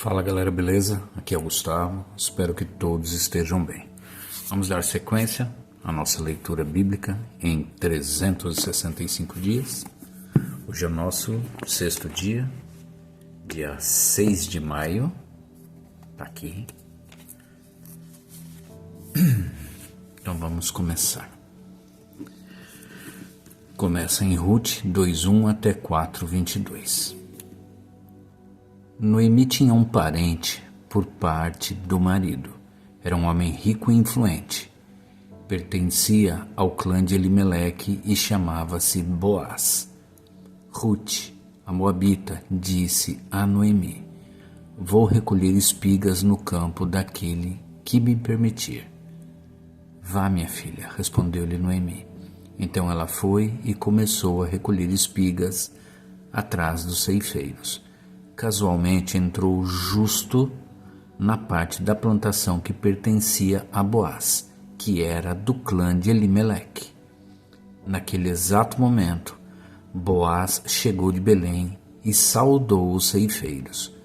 Fala galera, beleza? Aqui é o Gustavo, espero que todos estejam bem. Vamos dar sequência à nossa leitura bíblica em 365 dias. Hoje é o nosso sexto dia, dia 6 de maio, tá aqui. Então vamos começar. Começa em Ruth 2:1 até 4:22. Noemi tinha um parente por parte do marido. Era um homem rico e influente. Pertencia ao clã de Elimeleque e chamava-se Boaz. Ruth, a moabita, disse a Noemi: "Vou recolher espigas no campo daquele que me permitir." "Vá, minha filha", respondeu-lhe Noemi. Então ela foi e começou a recolher espigas atrás dos ceifeiros. Casualmente entrou justo na parte da plantação que pertencia a Boaz, que era do clã de Elimeleque. Naquele exato momento, Boaz chegou de Belém e saudou os ceifeiros: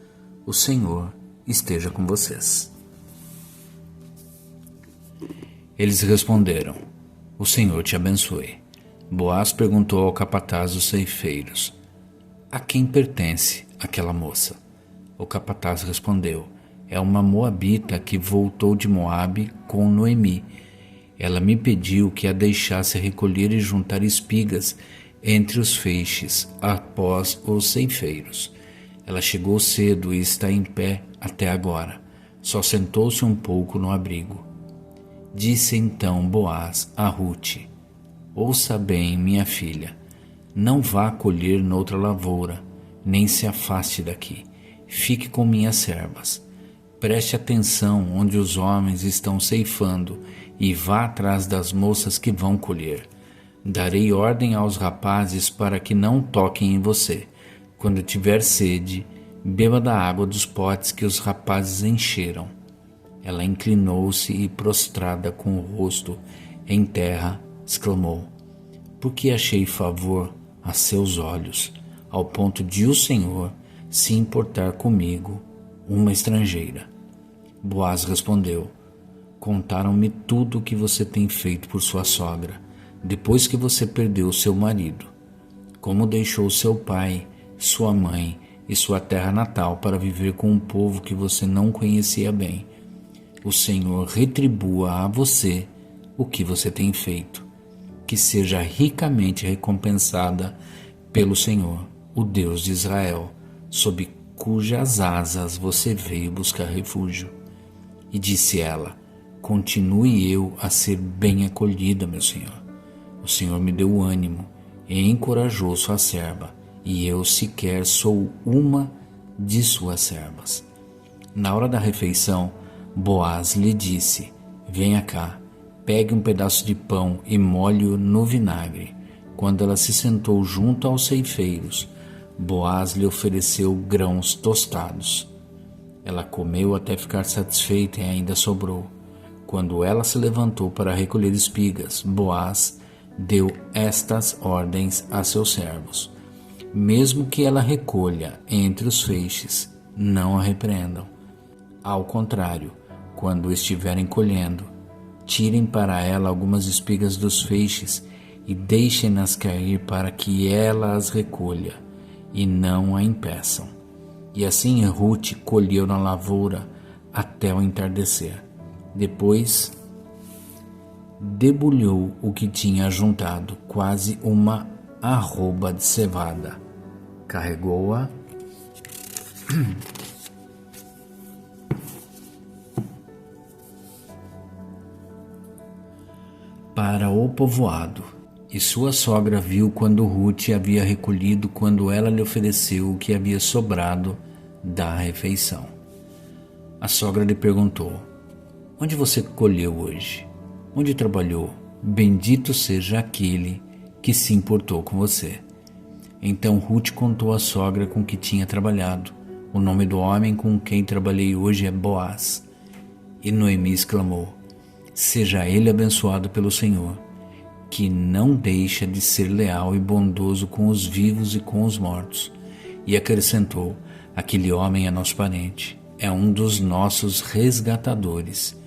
"O Senhor esteja com vocês." Eles responderam: "O Senhor te abençoe." Boaz perguntou ao capataz dos ceifeiros: "A quem pertence aquela moça?" O capataz respondeu: "É uma moabita que voltou de Moabe com Noemi. Ela me pediu que a deixasse recolher e juntar espigas entre os feixes após os ceifeiros. Ela chegou cedo e está em pé até agora. Só sentou-se um pouco no abrigo." Disse então Boaz a Ruth: "Ouça bem, minha filha, não vá colher noutra lavoura, nem se afaste daqui. Fique com minhas servas. Preste atenção onde os homens estão ceifando e vá atrás das moças que vão colher. Darei ordem aos rapazes para que não toquem em você. Quando tiver sede, beba da água dos potes que os rapazes encheram." Ela inclinou-se e, prostrada com o rosto em terra, exclamou: "Porque achei favor a seus olhos, ao ponto de o Senhor se importar comigo, uma estrangeira." Boaz respondeu: "Contaram-me tudo o que você tem feito por sua sogra, depois que você perdeu seu marido. Como deixou seu pai, sua mãe e sua terra natal para viver com um povo que você não conhecia bem. O Senhor retribua a você o que você tem feito. Que seja ricamente recompensada pelo Senhor, o Deus de Israel, sob cujas asas você veio buscar refúgio." E disse ela: "Continue eu a ser bem acolhida, meu senhor. O Senhor me deu ânimo e encorajou sua serva, e eu sequer sou uma de suas servas." Na hora da refeição, Boaz lhe disse: "Venha cá, pegue um pedaço de pão e molhe-o no vinagre." Quando ela se sentou junto aos ceifeiros, Boaz lhe ofereceu grãos tostados. Ela comeu até ficar satisfeita e ainda sobrou. Quando ela se levantou para recolher espigas, Boaz deu estas ordens a seus servos: "Mesmo que ela recolha entre os feixes, não a repreendam. Ao contrário, quando estiverem colhendo, tirem para ela algumas espigas dos feixes e deixem-nas cair para que ela as recolha, e não a impeçam." E assim Ruth colheu na lavoura até o entardecer. Depois debulhou o que tinha juntado, quase uma arroba de cevada. Carregou-a para o povoado. E sua sogra viu quando Ruth havia recolhido, quando ela lhe ofereceu o que havia sobrado da refeição. A sogra lhe perguntou: "Onde você colheu hoje? Onde trabalhou? Bendito seja aquele que se importou com você." Então Ruth contou à sogra com que tinha trabalhado. "O nome do homem com quem trabalhei hoje é Boaz." E Noemi exclamou: "Seja ele abençoado pelo Senhor, que não deixa de ser leal e bondoso com os vivos e com os mortos." E acrescentou: "Aquele homem é nosso parente. é um dos nossos resgatadores.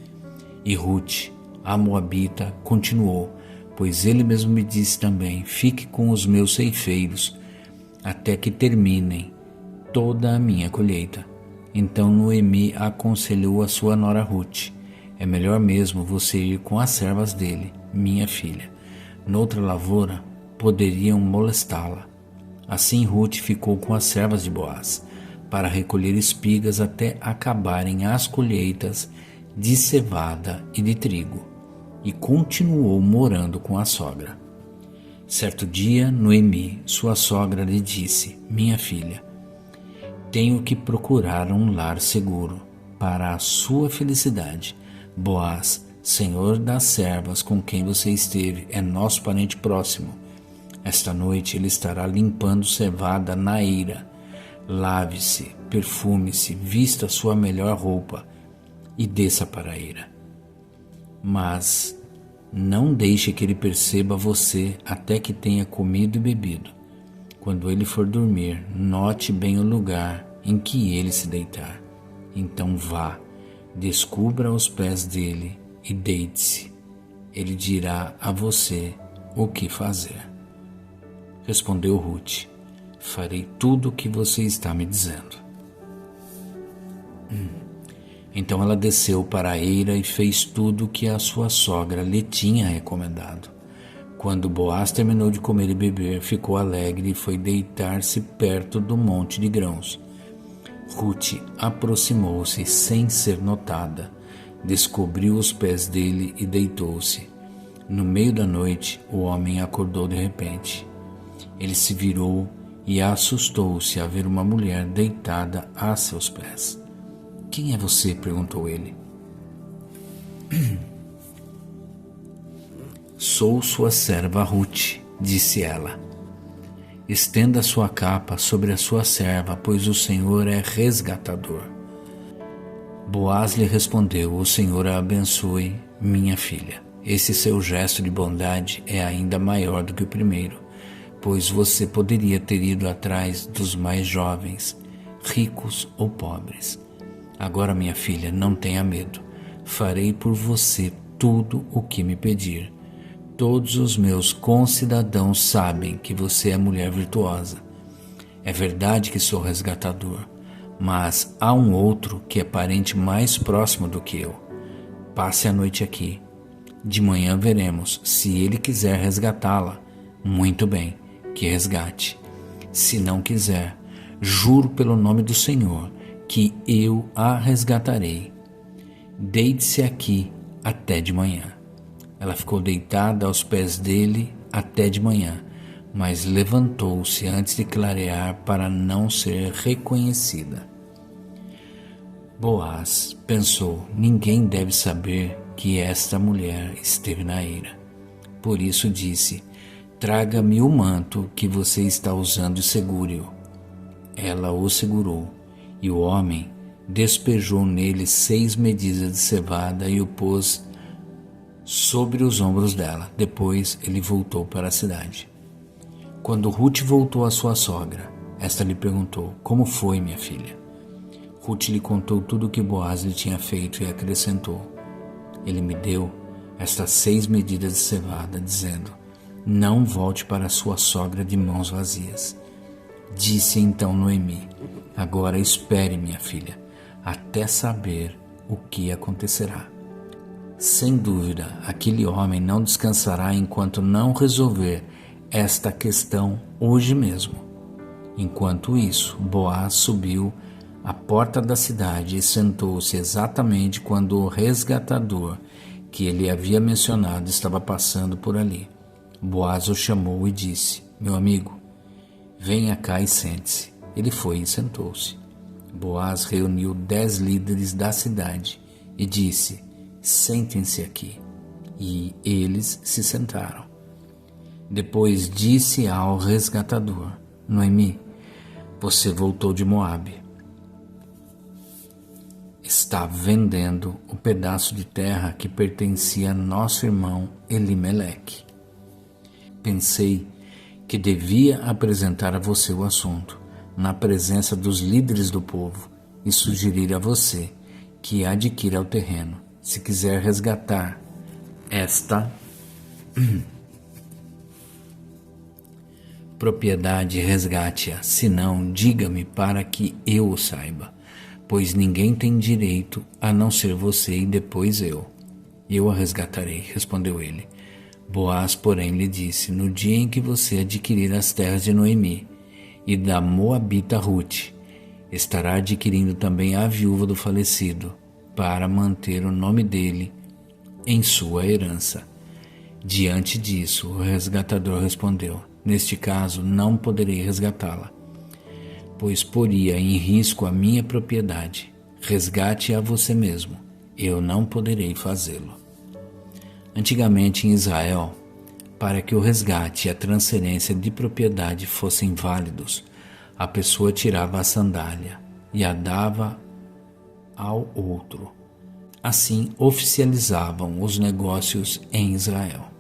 E Ruth, a moabita, continuou, pois ele mesmo me disse também: fique com os meus ceifeiros, até que terminem toda a minha colheita. Então Noemi aconselhou a sua nora Ruth: é melhor mesmo você ir com as servas dele, minha filha. Noutra lavoura poderiam molestá-la. Assim Ruth ficou com as servas de Boaz, para recolher espigas até acabarem as colheitas de cevada e de trigo, e continuou morando com a sogra. Certo dia, Noemi, sua sogra, lhe disse: minha filha, tenho que procurar um lar seguro para a sua felicidade. Boaz, senhor das servas com quem você esteve, é nosso parente próximo. Esta noite ele estará limpando cevada na eira. Lave-se, perfume-se, vista sua melhor roupa e desça para a eira. Mas não deixe que ele perceba você até que tenha comido e bebido. Quando ele for dormir, note bem o lugar em que ele se deitar. Então vá, descubra os pés dele e deite-se. Ele dirá a você o que fazer. Respondeu Ruth: farei tudo o que você está me dizendo. Então ela desceu para a eira e fez tudo o que a sua sogra lhe tinha recomendado. Quando Boaz terminou de comer e beber, ficou alegre e foi deitar-se perto do monte de grãos. Ruth aproximou-se sem ser notada, descobriu os pés dele e deitou-se. No meio da noite, o homem acordou de repente. Ele se virou e assustou-se a ver uma mulher deitada a seus pés. Quem é você? Perguntou ele. Sou sua serva Ruth, disse ela. Estenda sua capa sobre a sua serva, pois o Senhor é resgatador. Boaz lhe respondeu: o Senhor a abençoe, minha filha. Esse seu gesto de bondade é ainda maior do que o primeiro, pois você poderia ter ido atrás dos mais jovens, ricos ou pobres. Agora, minha filha, não tenha medo. Farei por você tudo o que me pedir. Todos os meus concidadãos sabem que você é mulher virtuosa. É verdade que sou resgatador, mas há um outro que é parente mais próximo do que eu. Passe a noite aqui. De manhã veremos. Se ele quiser resgatá-la, muito bem, que resgate. Se não quiser, juro pelo nome do Senhor que eu a resgatarei. Deite-se aqui até de manhã. Ela ficou deitada aos pés dele até de manhã, mas levantou-se antes de clarear para não ser reconhecida. Boaz pensou: ninguém deve saber que esta mulher esteve na eira. Por isso disse: traga-me o manto que você está usando e segure-o. Ela o segurou, e o homem despejou nele 6 medidas de cevada e o pôs sobre os ombros dela. Depois ele voltou para a cidade. Quando Ruth voltou à sua sogra, esta lhe perguntou: como foi, minha filha? Ruth lhe contou tudo o que Boaz lhe tinha feito e acrescentou: ele me deu estas 6 medidas de cevada, dizendo: não volte para sua sogra de mãos vazias. Disse então Noemi: agora espere, minha filha, até saber o que acontecerá. Sem dúvida, aquele homem não descansará enquanto não resolver esta questão hoje mesmo. Enquanto isso, Boaz subiu à porta da cidade e sentou-se exatamente quando o resgatador que ele havia mencionado estava passando por ali. Boaz o chamou e disse: meu amigo, venha cá e sente-se. Ele foi e sentou-se. Boaz reuniu 10 líderes da cidade e disse: sentem-se aqui. E eles se sentaram. Depois disse ao resgatador: Noemi, você voltou de Moabe. Está vendendo o pedaço de terra que pertencia a nosso irmão Elimeleque. Pensei que devia apresentar a você o assunto, na presença dos líderes do povo, e sugerir a você que adquira o terreno. Se quiser resgatar esta propriedade, resgate-a. Se não, diga-me para que eu o saiba, pois ninguém tem direito a não ser você e depois eu. Eu a resgatarei, respondeu ele. Boaz, porém, lhe disse: no dia em que você adquirir as terras de Noemi e da Moabita Ruth, estará adquirindo também a viúva do falecido, para manter o nome dele em sua herança. Diante disso, o resgatador respondeu: neste caso, não poderei resgatá-la, pois poria em risco a minha propriedade. Resgate-a você mesmo. Eu não poderei fazê-lo. Antigamente em Israel, para que o resgate e a transferência de propriedade fossem válidos, a pessoa tirava a sandália e a dava ao outro. Assim oficializavam os negócios em Israel.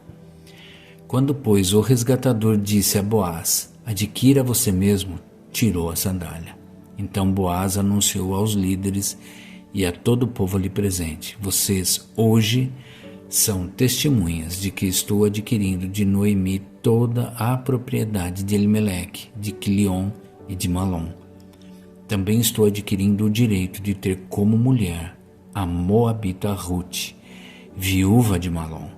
Quando, pois, o resgatador disse a Boaz: adquira você mesmo, tirou a sandália. Então Boaz anunciou aos líderes e a todo o povo ali presente: vocês hoje são testemunhas de que estou adquirindo de Noemi toda a propriedade de Elimeleque, de Quilion e de Malom. Também estou adquirindo o direito de ter como mulher a Moabita Ruth, viúva de Malom,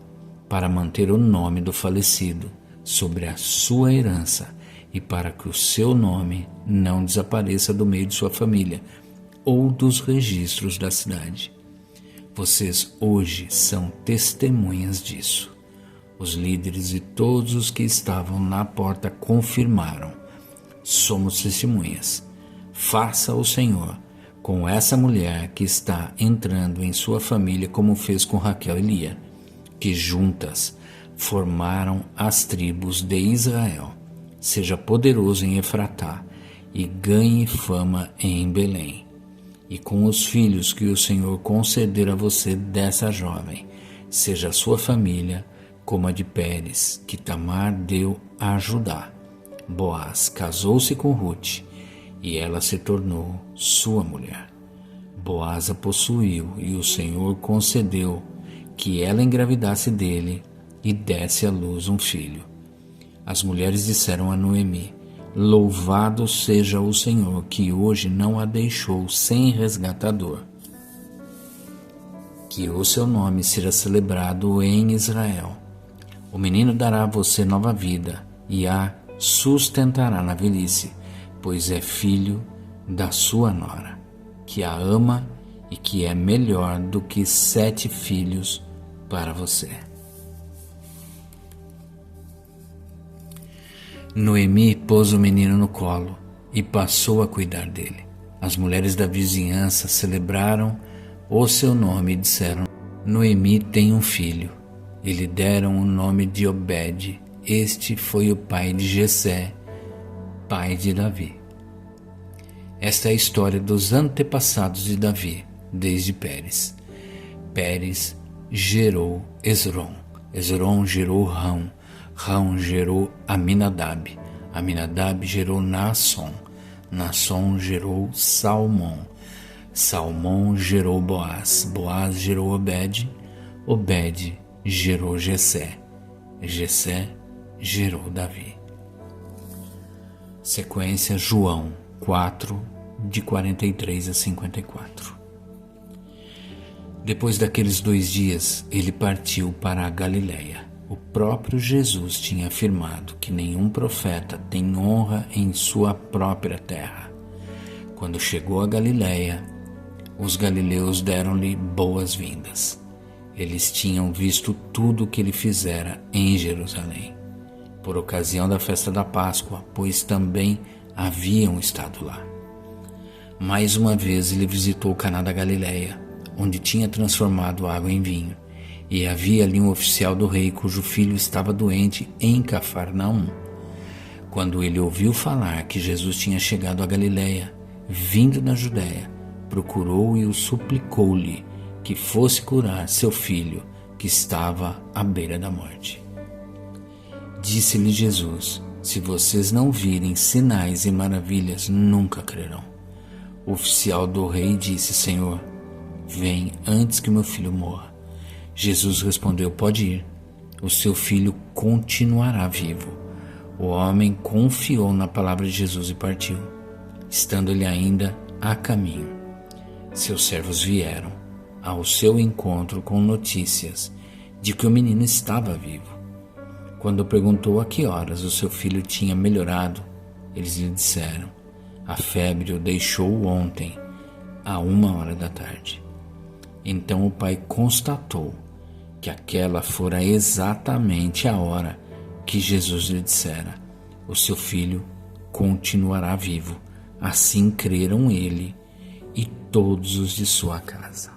para manter o nome do falecido sobre a sua herança e para que o seu nome não desapareça do meio de sua família ou dos registros da cidade. Vocês hoje são testemunhas disso. Os líderes e todos os que estavam na porta confirmaram: somos testemunhas. Faça o Senhor com essa mulher que está entrando em sua família, como fez com Raquel e Lia, que juntas formaram as tribos de Israel. Seja poderoso em Efratá e ganhe fama em Belém. E com os filhos que o Senhor conceder a você dessa jovem, seja a sua família como a de Pérez, que Tamar deu a Judá. Boaz casou-se com Ruth, e ela se tornou sua mulher. Boaz a possuiu, e o Senhor concedeu que ela engravidasse dele e desse à luz um filho. As mulheres disseram a Noemi: louvado seja o Senhor, que hoje não a deixou sem resgatador. Que o seu nome seja celebrado em Israel. O menino dará a você nova vida e a sustentará na velhice, pois é filho da sua nora, que a ama e que é melhor do que 7 filhos para você. Noemi pôs o menino no colo e passou a cuidar dele. As mulheres da vizinhança celebraram o seu nome e disseram: Noemi tem um filho. E lhe deram o nome de Obed. Este foi o pai de Jessé, pai de Davi. Esta é a história dos antepassados de Davi, desde Pérez. Pérez gerou Esrom. Esrom gerou Rão. Rão gerou Aminadab. Aminadab gerou Naasson. Naasson gerou Salmão. Salmão gerou Boaz. Boaz gerou Obed. Obed gerou Jessé. Jessé gerou Davi. Sequência: João 4, de 43 a 54. Depois daqueles 2 dias, ele partiu para a Galiléia. O próprio Jesus tinha afirmado que nenhum profeta tem honra em sua própria terra. Quando chegou a Galiléia, os galileus deram-lhe boas-vindas. Eles tinham visto tudo o que ele fizera em Jerusalém, por ocasião da festa da Páscoa, pois também haviam estado lá. Mais uma vez ele visitou Caná da Galiléia, onde tinha transformado água em vinho. E havia ali um oficial do rei cujo filho estava doente em Cafarnaum. Quando ele ouviu falar que Jesus tinha chegado a Galiléia, vindo da Judéia, procurou e o suplicou-lhe que fosse curar seu filho, que estava à beira da morte. Disse-lhe Jesus: se vocês não virem sinais e maravilhas, nunca crerão. O oficial do rei disse: Senhor, vem antes que meu filho morra. Jesus respondeu: pode ir, o seu filho continuará vivo. O homem confiou na palavra de Jesus e partiu, estando ele ainda a caminho. Seus servos vieram ao seu encontro com notícias de que o menino estava vivo. Quando perguntou a que horas o seu filho tinha melhorado, eles lhe disseram: a febre o deixou ontem, à 1h. Então o pai constatou que aquela fora exatamente a hora que Jesus lhe dissera: o seu filho continuará vivo. Assim creram ele e todos os de sua casa.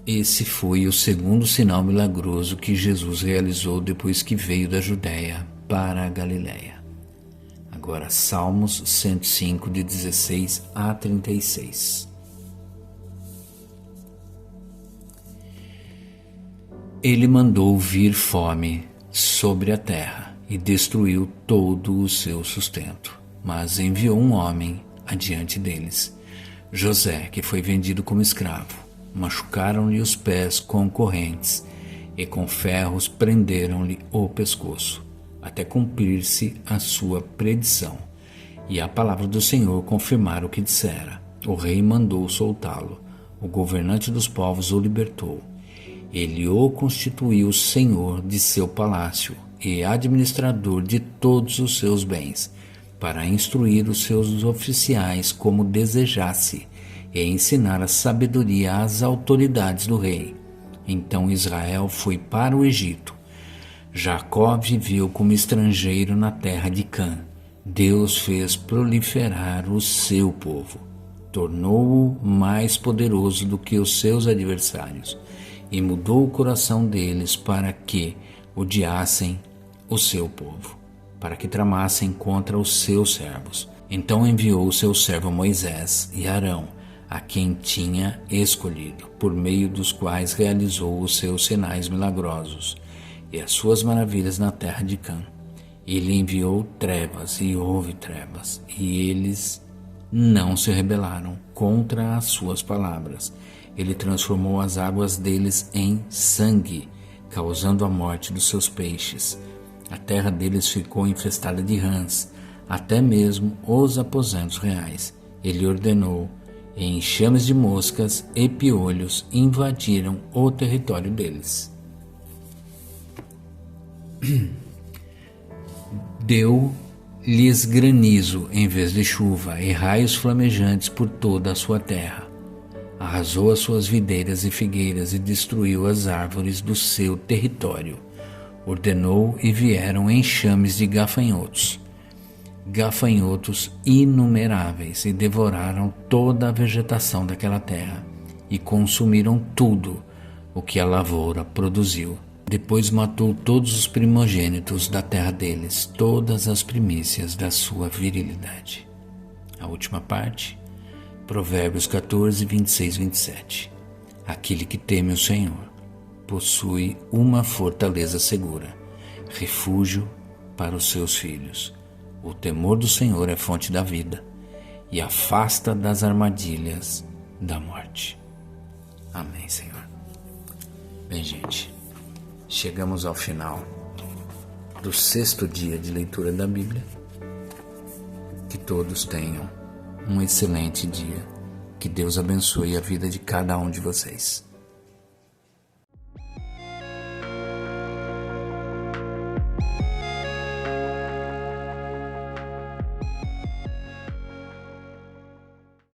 Esse foi o segundo sinal milagroso que Jesus realizou depois que veio da Judéia para a Galiléia. Agora, Salmos 105, de 16 a 36. Ele mandou vir fome sobre a terra e destruiu todo o seu sustento, mas enviou um homem adiante deles, José, que foi vendido como escravo. Machucaram-lhe os pés com correntes e com ferros prenderam-lhe o pescoço, até cumprir-se a sua predição. E a palavra do Senhor confirmara o que dissera. O rei mandou soltá-lo. O governante dos povos o libertou. Ele o constituiu senhor de seu palácio e administrador de todos os seus bens, para instruir os seus oficiais como desejasse e ensinar a sabedoria às autoridades do rei. Então Israel foi para o Egito. Jacó viveu como estrangeiro na terra de Cã. Deus fez proliferar o seu povo, tornou-o mais poderoso do que os seus adversários e mudou o coração deles para que odiassem o seu povo, para que tramassem contra os seus servos. Então enviou o seu servo Moisés e Arão, a quem tinha escolhido, por meio dos quais realizou os seus sinais milagrosos e as suas maravilhas na terra de Cã. Ele enviou trevas e houve trevas, e eles não se rebelaram contra as suas palavras. Ele transformou as águas deles em sangue, causando a morte dos seus peixes. A terra deles ficou infestada de rãs, até mesmo os aposentos reais. Ele ordenou, e enxames de moscas e piolhos invadiram o território deles. Deu-lhes granizo em vez de chuva e raios flamejantes por toda a sua terra. Arrasou as suas videiras e figueiras e destruiu as árvores do seu território. Ordenou e vieram enxames de gafanhotos inumeráveis, e devoraram toda a vegetação daquela terra e consumiram tudo o que a lavoura produziu. Depois matou todos os primogênitos da terra deles, todas as primícias da sua virilidade. A última parte, Provérbios 14, 26, 27. Aquele que teme o Senhor possui uma fortaleza segura, refúgio para os seus filhos. O temor do Senhor é fonte da vida e afasta das armadilhas da morte. Amém, Senhor. Bem, gente, chegamos ao final do 6º dia de leitura da Bíblia. Que todos tenham um excelente dia. Que Deus abençoe a vida de cada um de vocês.